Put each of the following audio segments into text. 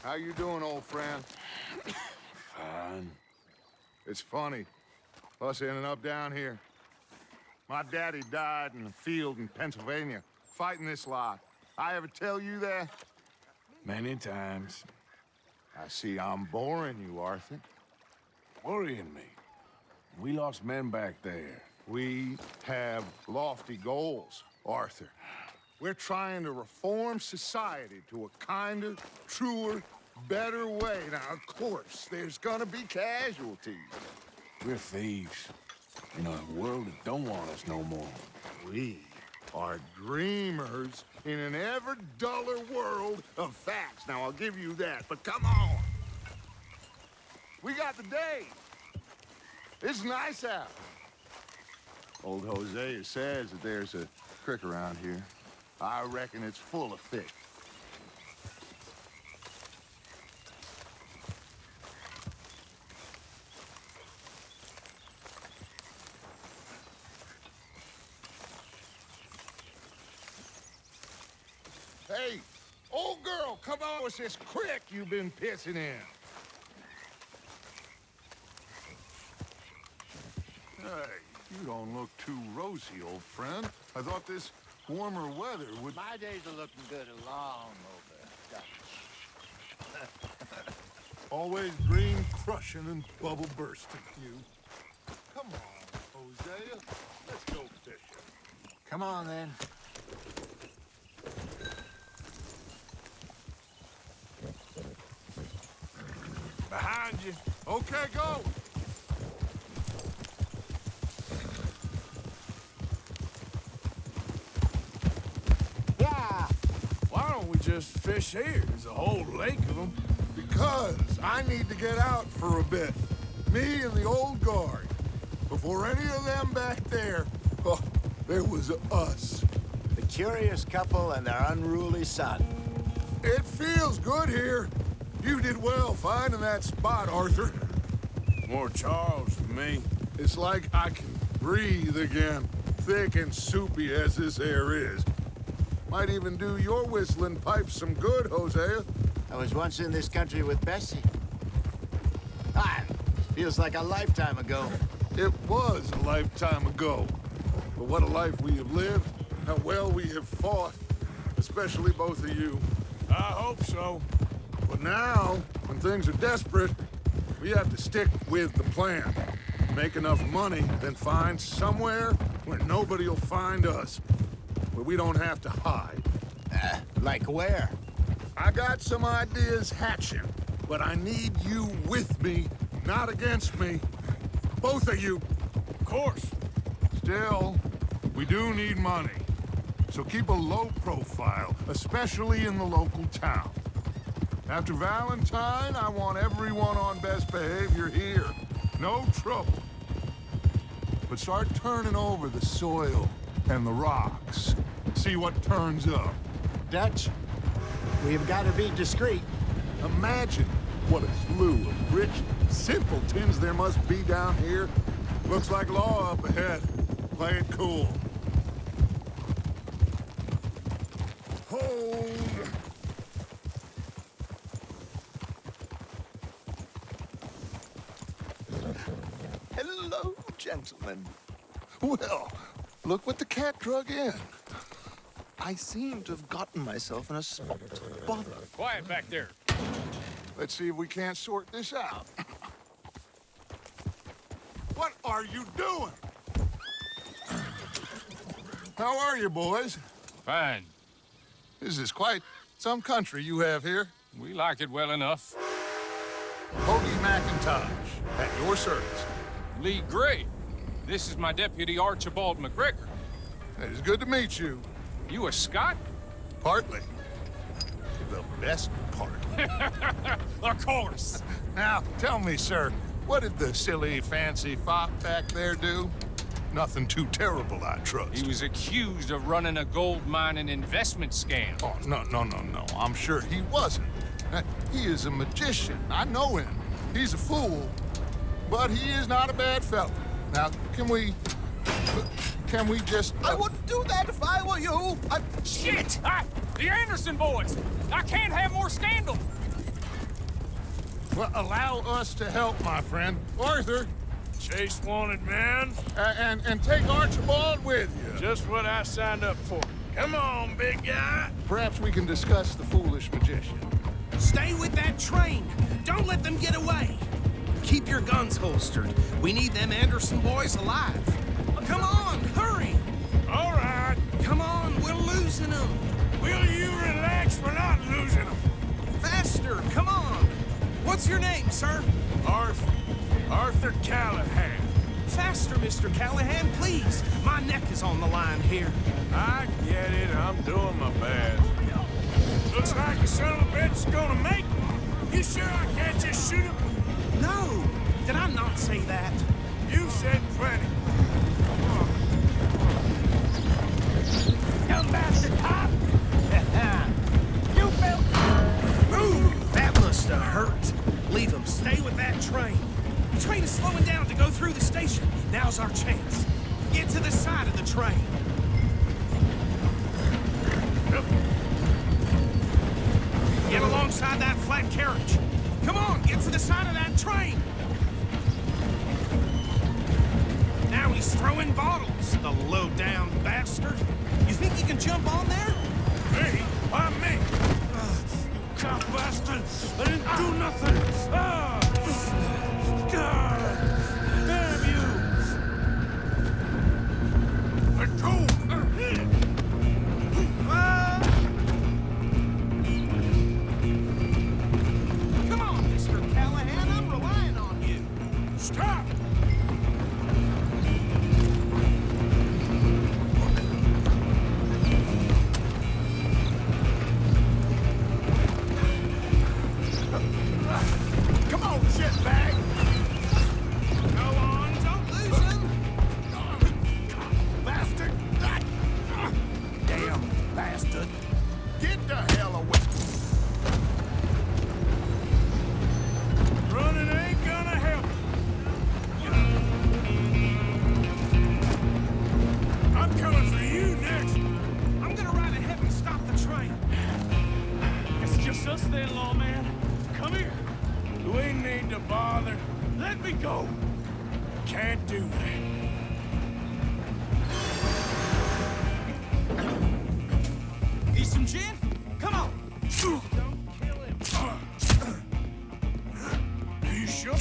How you doing, old friend? Fine. It's funny, us ending up down here. My daddy died in a field in Pennsylvania, fighting this lot. I ever tell you that? Many times. I see I'm boring you, Arthur. Worrying me. We lost men back there. We have lofty goals, Arthur. We're trying to reform society to a kinder, truer, better way. Now, of course, there's gonna be casualties. We're thieves. In a world that don't want us no more. We are dreamers in an ever duller world of facts. Now, I'll give you that, but come on. We got the day. It's nice out. Old Hosea says that there's a creek around here. I reckon it's full of fish. Hey, old girl, come on with this crick you've been pissing in. Hey, you don't look too rosy, old friend. I thought this warmer weather would... My days are looking good along over. Always dream crushing and bubble bursting, you. Come on, Hosea. Let's go fishing. Come on, then. Behind you. Okay, go. Yeah! Why don't we just fish here? There's a whole lake of them. Because I need to get out for a bit. Me and the old guard. Before any of them back there, oh, there was us. The curious couple and their unruly son. It feels good here. You did well finding that spot, Arthur. More Charles than me. It's like I can breathe again, thick and soupy as this air is. Might even do your whistling pipes some good, Hosea. I was once in this country with Bessie. Ah, feels like a lifetime ago. It was a lifetime ago. But what a life we have lived, how well we have fought, especially both of you. I hope so. But now, when things are desperate, we have to stick with the plan. Make enough money, then find somewhere where nobody will find us. Where we don't have to hide. Like where? I got some ideas hatching, but I need you with me, not against me. Both of you. Of course. Still, we do need money. So keep a low profile, especially in the local town. After Valentine, I want everyone on best behavior here. No trouble. But start turning over the soil and the rocks. See what turns up. Dutch, we've got to be discreet. Imagine what a slew of rich simpletons there must be down here. Looks like law up ahead. Play it cool. Hold. Hello, gentlemen. Well, look what the cat drug in. I seem to have gotten myself in a spot of bother. Quiet back there. Let's see if we can't sort this out. What are you doing? How are you, boys? Fine. This is quite some country you have here. We like it well enough. Hody McIntosh, at your service. Lee Gray. This is my deputy Archibald McGregor. It is good to meet you. You a Scot? Partly. The best part. Of course. Now, tell me, sir, what did the silly, fancy fop back there do? Nothing too terrible, I trust. He was accused of running a gold mining investment scam. Oh, no. I'm sure he wasn't. He is a magician. I know him. He's a fool, but he is not a bad fellow. Now, can we just... I wouldn't do that if I were you. Shit! The Anderson boys! I can't have more scandal! Well, allow us to help, my friend. Arthur, Chase wanted man. and take Archibald with you. Just what I signed up for. Come on, big guy. Perhaps we can discuss the foolish magician. Stay with that train. Don't let them get away. Keep your guns holstered. We need them Anderson boys alive. Come on, hurry. All right. Come on, we're losing them. Will you relax? We're not losing them. Faster, come on. What's your name, sir? Arthur Callahan. Faster, Mr. Callahan, please. My neck is on the line here. I get it. I'm doing my best. Looks like the son of a bitch is gonna make it. You sure I can't just shoot him? No, did I not say that? You said plenty. Young bastard cop! You fell. Ooh, that must have hurt. Leave him. Stay with that train. The train is slowing down to go through the station. Now's our chance. Get to the side of the train. Get alongside that flat carriage. Come on, get to the side of that train. Now he's throwing bottles, the low-down bastard. You think he can jump on there? Me? Why me? You cop bastard! I didn't do nothing! Ah! God! Damn you! Let go! Come on, Mr. Callahan, I'm relying on you. Stop! Come on, shitbag! Go on, don't lose him. Bastard! Damn bastard! Get the hell away! Running ain't gonna help. I'm coming for you next. I'm gonna ride ahead and stop the train. It's just us then, lawman. Come here. We need to bother. Let me go. Can't do that. Need some gin? Come on. Don't kill him. You sure?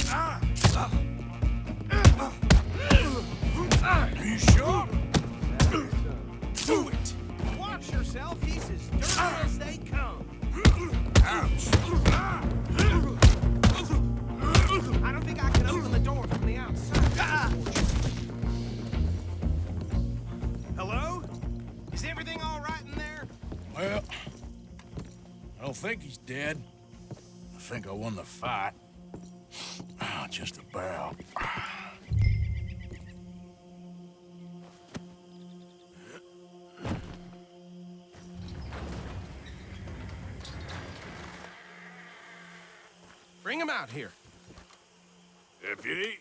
You sure? Do it. Watch yourself. He's as dirty as they come. Ouch. I don't think I can open the door from the outside. Hello? Is everything all right in there? Well, I don't think he's dead. I think I won the fight. Just about. Bring him out here. Deputy,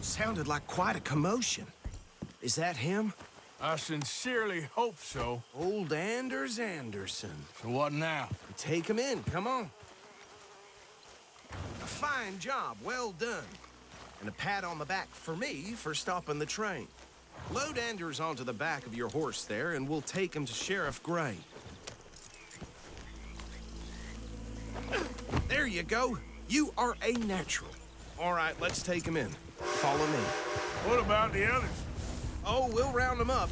Sounded like quite a commotion. Is that him? I sincerely hope so. Old Anders Anderson. So what now? Take him in, come on. A fine job, well done. And a pat on the back for me for stopping the train. Load Anders onto the back of your horse there, and we'll take him to Sheriff Gray. There you go. You are a natural. All right, let's take him in. Follow me. What about the others? Oh, we'll round them up.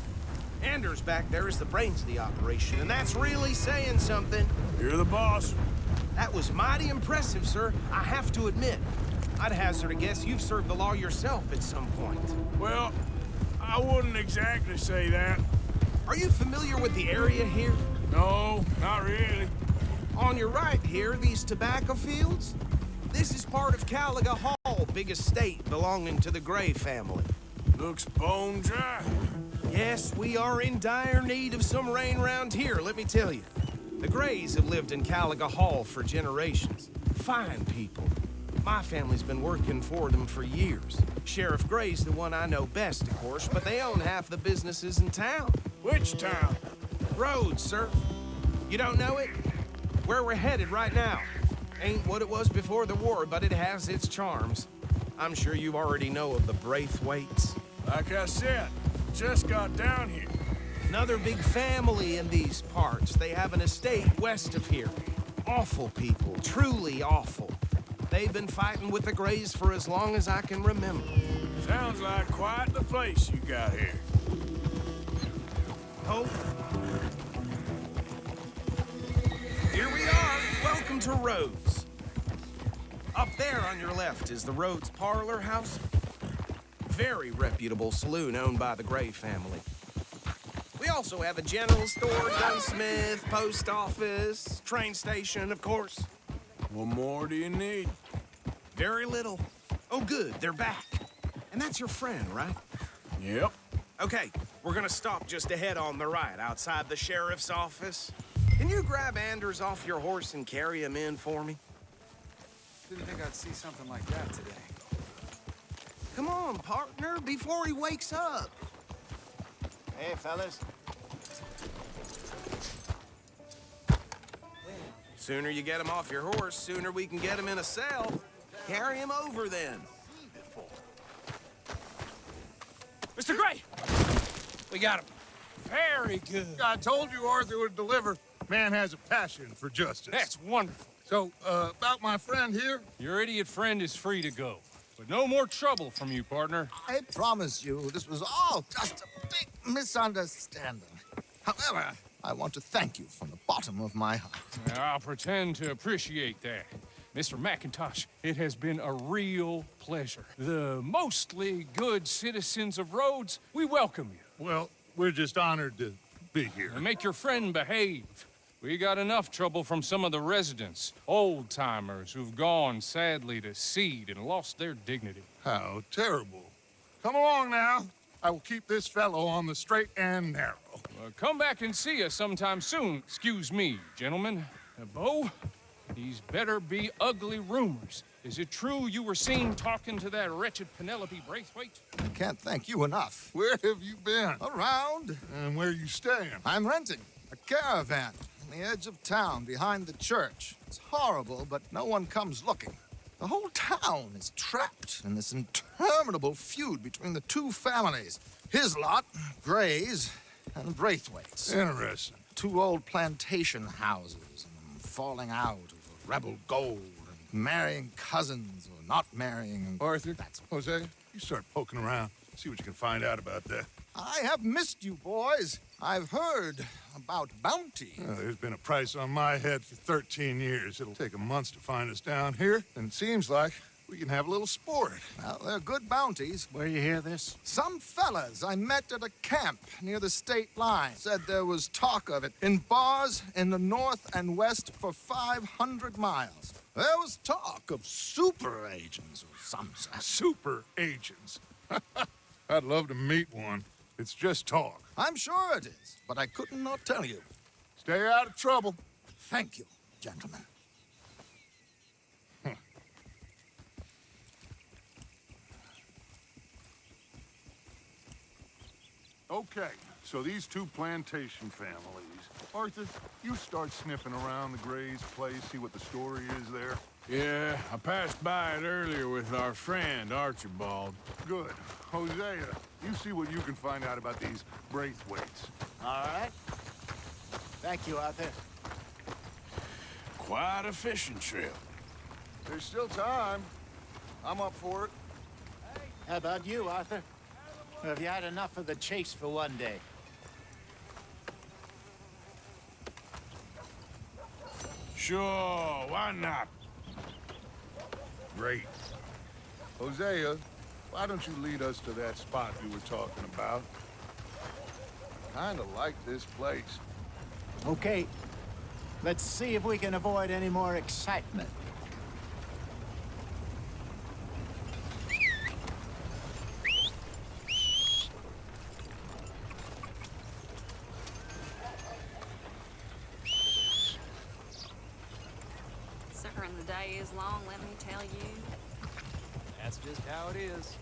Anders back there is the brains of the operation, and that's really saying something. You're the boss. That was mighty impressive, sir. I have to admit. I'd hazard a guess you've served the law yourself at some point. Well, I wouldn't exactly say that. Are you familiar with the area here? No, not really. On your right here, these tobacco fields? This is part of Caliga Hall, big estate belonging to the Gray family. Looks bone dry. Yes, we are in dire need of some rain around here, let me tell you. The Grays have lived in Caliga Hall for generations. Fine people. My family's been working for them for years. Sheriff Gray's the one I know best, of course, but they own half the businesses in town. Which town? Rhodes, sir. You don't know it? Where we're headed right now. Ain't what it was before the war, but it has its charms. I'm sure you already know of the Braithwaites. Like I said, just got down here. Another big family in these parts. They have an estate west of here. Awful people, truly awful. They've been fighting with the Greys for as long as I can remember. Sounds like quite the place you got here. Oh. Here we are. Welcome to Rhodes. Up there on your left is the Rhodes Parlor House. Very reputable saloon owned by the Gray family. We also have a general store, gunsmith, post office, train station, of course. What more do you need? Very little. Oh, good, they're back. And that's your friend, right? Yep. Okay, we're gonna stop just ahead on the right, outside the sheriff's office. Can you grab Anders off your horse and carry him in for me? Didn't think I'd see something like that today. Come on, partner, before he wakes up. Hey, fellas. Sooner you get him off your horse, sooner we can get him in a cell. Carry him over, then. Mr. Gray! We got him. Very good. I told you Arthur would deliver. Man has a passion for justice. That's wonderful. So, about my friend here? Your idiot friend is free to go. But no more trouble from you, partner. I promise you, this was all just a big misunderstanding. However, I want to thank you from the bottom of my heart. I'll pretend to appreciate that. Mr. McIntosh, it has been a real pleasure. The mostly good citizens of Rhodes, we welcome you. Well, we're just honored to be here. And make your friend behave. We got enough trouble from some of the residents, old-timers who've gone, sadly, to seed and lost their dignity. How terrible. Come along now. I will keep this fellow on the straight and narrow. Come back and see us sometime soon. Excuse me, gentlemen. Bo, these better be ugly rumors. Is it true you were seen talking to that wretched Penelope Braithwaite? I can't thank you enough. Where have you been? Around, And where you staying? I'm renting a caravan on the edge of town behind the church. It's horrible, but no one comes looking. The whole town is trapped in this interminable feud between the two families. His lot, Gray's, and Braithwaite's. Interesting. Two old plantation houses, and falling out over rebel gold, and marrying cousins or not marrying. And Arthur, that's Hosea, you start poking around. See what you can find out about that. I have missed you, boys. I've heard about bounty. There's been a price on my head for 13 years. It'll take a month to find us down here, and it seems like we can have a little sport. Well, they're good bounties. Where you hear this? Some fellas I met at a camp near the state line said there was talk of it in bars in the north and west for 500 miles. There was talk of super agents or some such. Super agents. I'd love to meet one. It's just talk. I'm sure it is, but I couldn't not tell you. Stay out of trouble. Thank you, gentlemen. Okay, so these two plantation families. Arthur, you start sniffing around the Gray's place, see what the story is there. Yeah, I passed by it earlier with our friend, Archibald. Good. Hosea, you see what you can find out about these Braithwaites. All right. Thank you, Arthur. Quite a fishing trip. There's still time. I'm up for it. How about you, Arthur? Or have you had enough of the chase for one day? Sure, why not? Great. Hosea, why don't you lead us to that spot you were talking about? Kinda like this place. Okay. Let's see if we can avoid any more excitement. Sir, and the day is long, let me tell you. That's just how it is.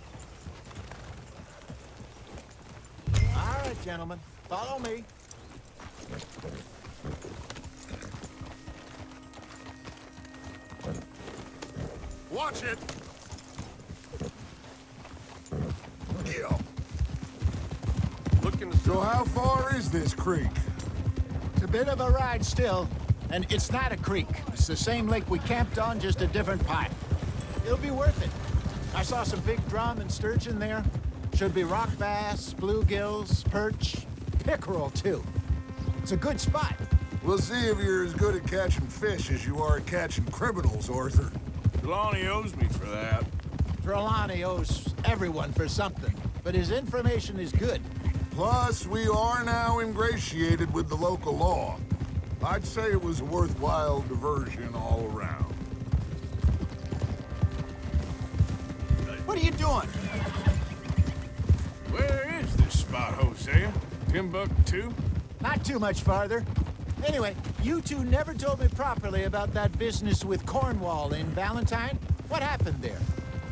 All right, gentlemen. Follow me. Watch it! Yeah. Looking So how far is this creek? It's a bit of a ride still, and it's not a creek. It's the same lake we camped on, just a different part. It'll be worth it. I saw some big drum and sturgeon there. Should be rock bass, bluegills, perch, pickerel too. It's a good spot. We'll see if you're as good at catching fish as you are at catching criminals, Arthur. Trelawney owes me for that. Trelawney owes everyone for something, but his information is good. Plus, we are now ingratiated with the local law. I'd say it was a worthwhile diversion all around. What are you doing? Where is this spot, Hosea? Timbuktu? Not too much farther. Anyway, you two never told me properly about that business with Cornwall in Valentine. What happened there?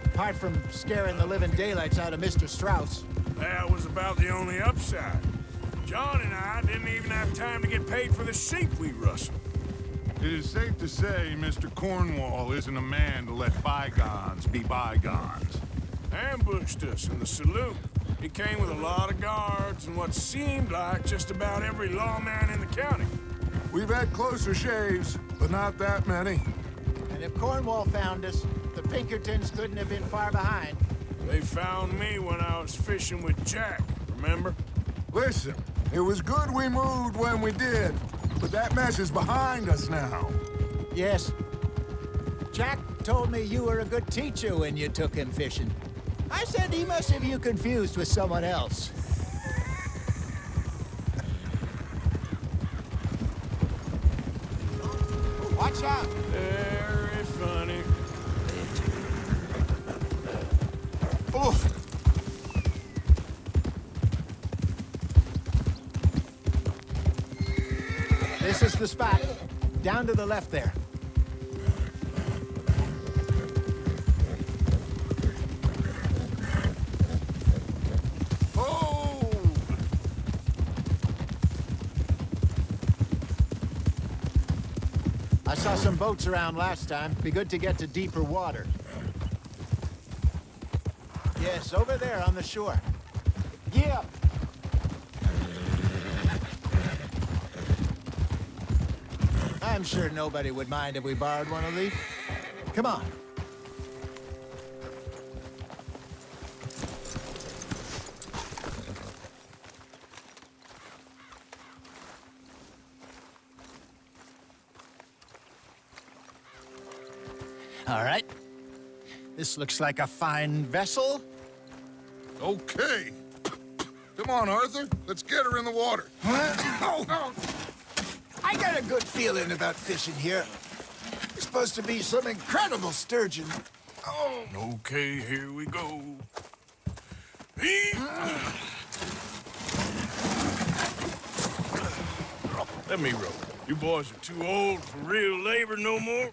Apart from scaring the living daylights out of Mr. Strauss. That was about the only upside. John and I didn't even have time to get paid for the sheep we rustled. It is safe to say Mr. Cornwall isn't a man to let bygones be bygones. Ambushed us in the saloon. He came with a lot of guards and what seemed like just about every lawman in the county. We've had closer shaves, but not that many. And if Cornwall found us, the Pinkertons couldn't have been far behind. They found me when I was fishing with Jack, remember? Listen, it was good we moved when we did, but that mess is behind us now. Yes. Jack told me you were a good teacher when you took him fishing. I said he must have you confused with someone else. Watch out! Very funny. Oof! This is the spot. Down to the left there. Oh! I saw some boats around last time. Be good to get to deeper water. Yes, over there on the shore. Yeah. I'm sure nobody would mind if we borrowed one of these. Come on. All right. This looks like a fine vessel. Okay. Come on, Arthur. Let's get her in the water. Oh. I got a good feeling about fishing here. It's supposed to be some incredible sturgeon. Oh. Okay, here we go. Let me row. You boys are too old for real labor no more.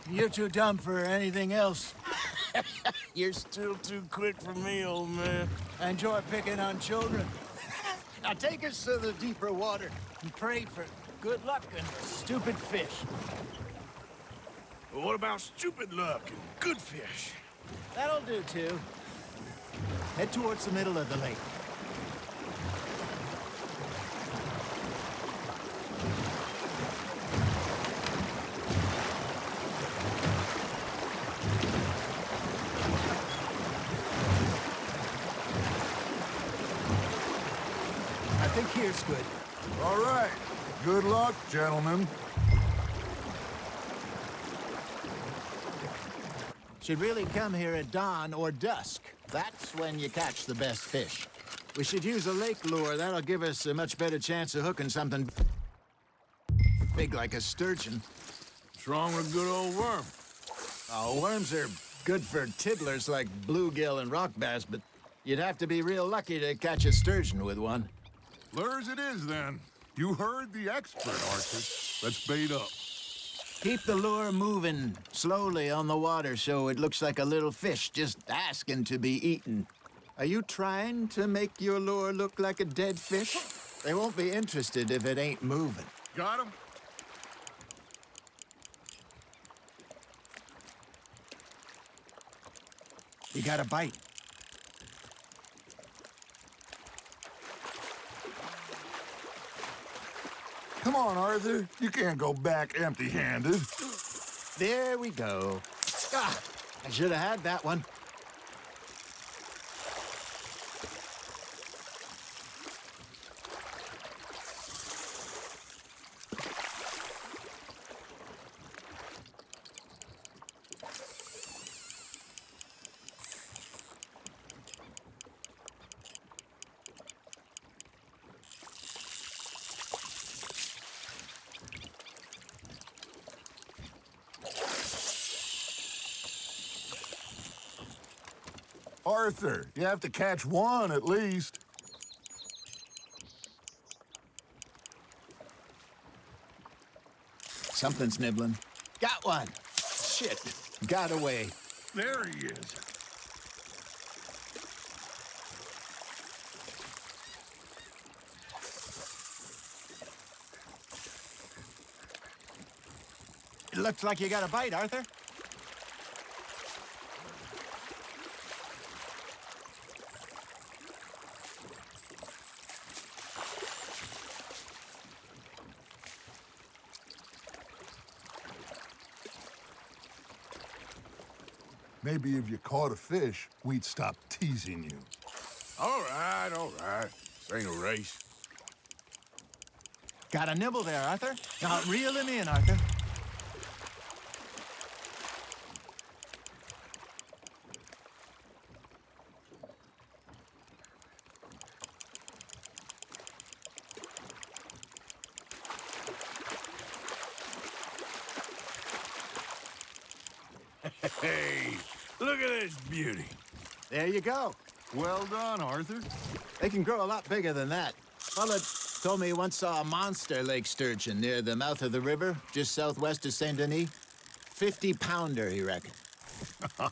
You're too dumb for anything else. You're still too quick for me, old man. I enjoy picking on children. Now take us to the deeper water and pray for good luck and stupid fish. But what about stupid luck and good fish? That'll do, too. Head towards the middle of the lake. I think here's good. All right. Good luck, gentlemen. Should really come here at dawn or dusk. That's when you catch the best fish. We should use a lake lure. That'll give us a much better chance of hooking something big like a sturgeon. What's wrong with a good old worm? Oh, worms are good for tiddlers like bluegill and rock bass, but you'd have to be real lucky to catch a sturgeon with one. Lures it is, then. You heard the expert, Arthur. Let's bait up. Keep the lure moving slowly on the water so it looks like a little fish just asking to be eaten. Are you trying to make your lure look like a dead fish? They won't be interested if it ain't moving. Got him? You got a bite. Come on, Arthur. You can't go back empty-handed. There we go. Ah, I should have had that one. Arthur, you have to catch one at least. Something's nibbling. Got one. Shit. Got away. There he is. It looks like you got a bite, Arthur. Maybe if you caught a fish, we'd stop teasing you. All right, all right. This ain't a race. Got a nibble there, Arthur. Now reel him in, Arthur. Hey, look at this beauty. There you go. Well done, Arthur. They can grow a lot bigger than that. Fella told me he once saw a monster lake sturgeon near the mouth of the river, just southwest of Saint Denis. 50-pounder, he reckoned.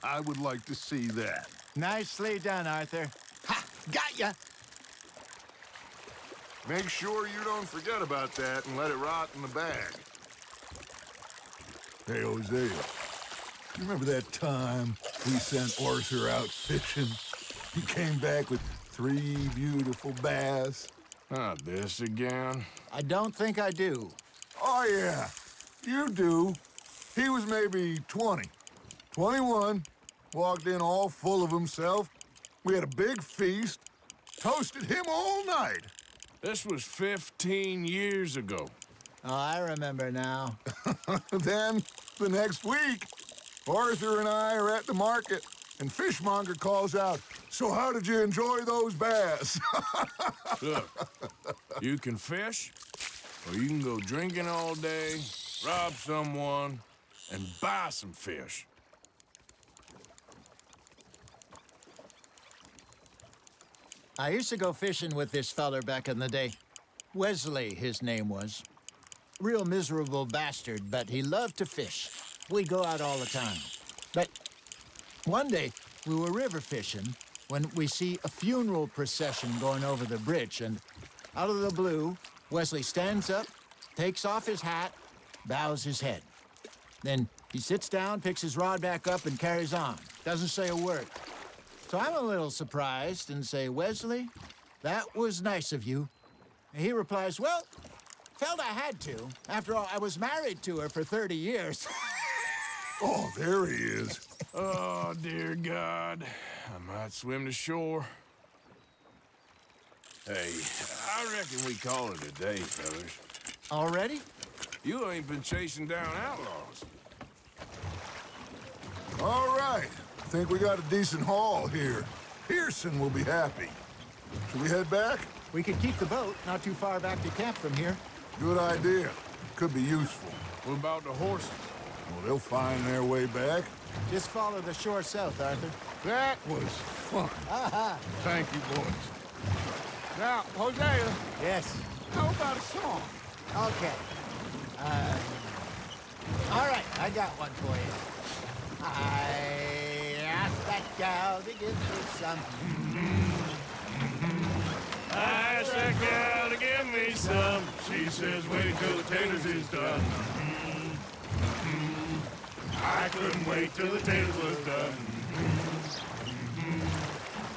I would like to see that. Nicely done, Arthur. Ha! Got ya! Make sure you don't forget about that and let it rot in the bag. Hey, Hosea. You remember that time we sent Arthur out fishing? He came back with 3 beautiful bass. Not this again. I don't think I do. Oh, yeah. You do. He was maybe 20. 21. Walked in all full of himself. We had a big feast. Toasted him all night. This was 15 years ago. Oh, I remember now. Then, the next week, Arthur and I are at the market, and Fishmonger calls out, "So how did you enjoy those bass?" Look, you can fish, or you can go drinking all day, rob someone, and buy some fish. I used to go fishing with this feller back in the day. Wesley, his name was. Real miserable bastard, but he loved to fish. We'd go out all the time. But one day, we were river fishing when we see a funeral procession going over the bridge, and out of the blue, Wesley stands up, takes off his hat, bows his head. Then he sits down, picks his rod back up, and carries on. Doesn't say a word. So I'm a little surprised and say, "Wesley, that was nice of you." And he replies, "Well, felt I had to. After all, I was married to her for 30 years. Oh, there he is. Oh, dear God. I might swim to shore. Hey, I reckon we call it a day, fellas. Already? You ain't been chasing down outlaws. All right. I think we got a decent haul here. Pearson will be happy. Should we head back? We could keep the boat not too far back to camp from here. Good idea. Could be useful. What about the horses? Well, they'll find their way back. Just follow the shore south, Arthur. That was fun. Aha! Thank you, boys. Now, Hosea, Yes. how about a song? Okay. All right, I got one for you. I asked that gal to give me some. I asked that gal to give me some. She says, wait till the taters is done. I couldn't wait till the taters was done.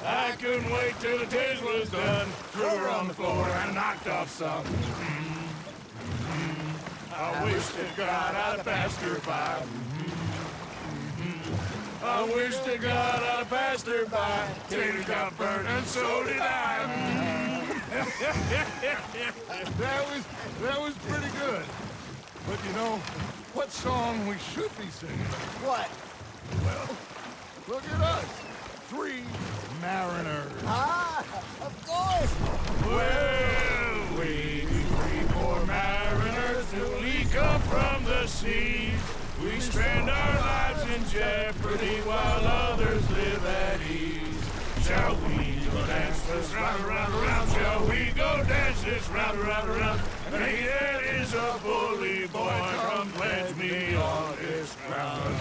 I couldn't wait till the taste was done. Threw her on the floor and knocked off some. I wish to God I'd passed her by. I wish to God I'd passed her by. Tater got burned and so did I. That was pretty good. But you know, what song we should be singing? What? Well, look at us. 3 mariners. Ah, of course. Well, we 3 poor mariners newly come from the sea. We spend our lives in jeopardy while others live at ease. Shall we go dance this round, around, around? Shall we go dance this round, around, around? And he that is a bully boy, come pledge me on this ground,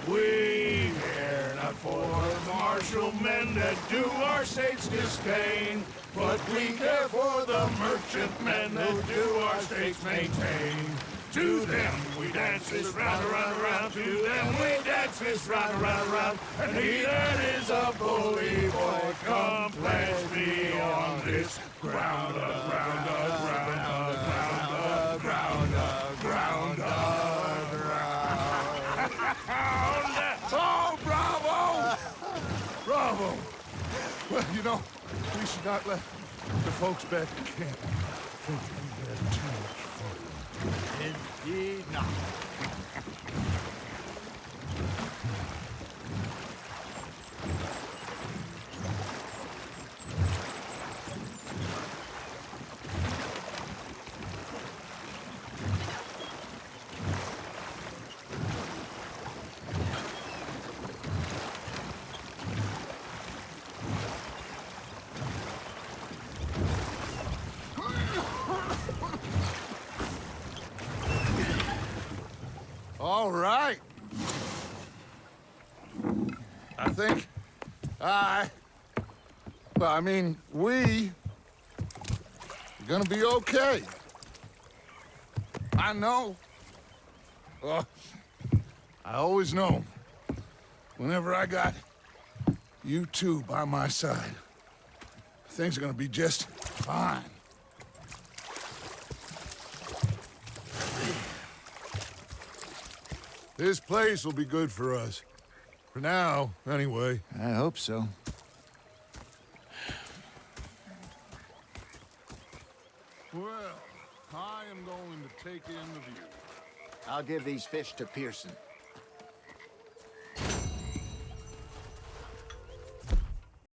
We care not for the martial men that do our state's disdain, but we care for the merchantmen that do our state's maintain. To them we dance this round, around, around. To them we dance this round, around, around. And he that is a bully boy, come pledge me on this ground, ground, ground, ground, ground, ground, ground. Oh, bravo! Bravo! Well, you know, we should not let the folks back at camp think we had too much fun. Indeed not. All right. I think we are gonna be okay. I know. I always know. Whenever I got you two by my side, things are gonna be just fine. This place will be good for us. For now, anyway. I hope so. Well, I am going to take in the view. I'll give these fish to Pearson.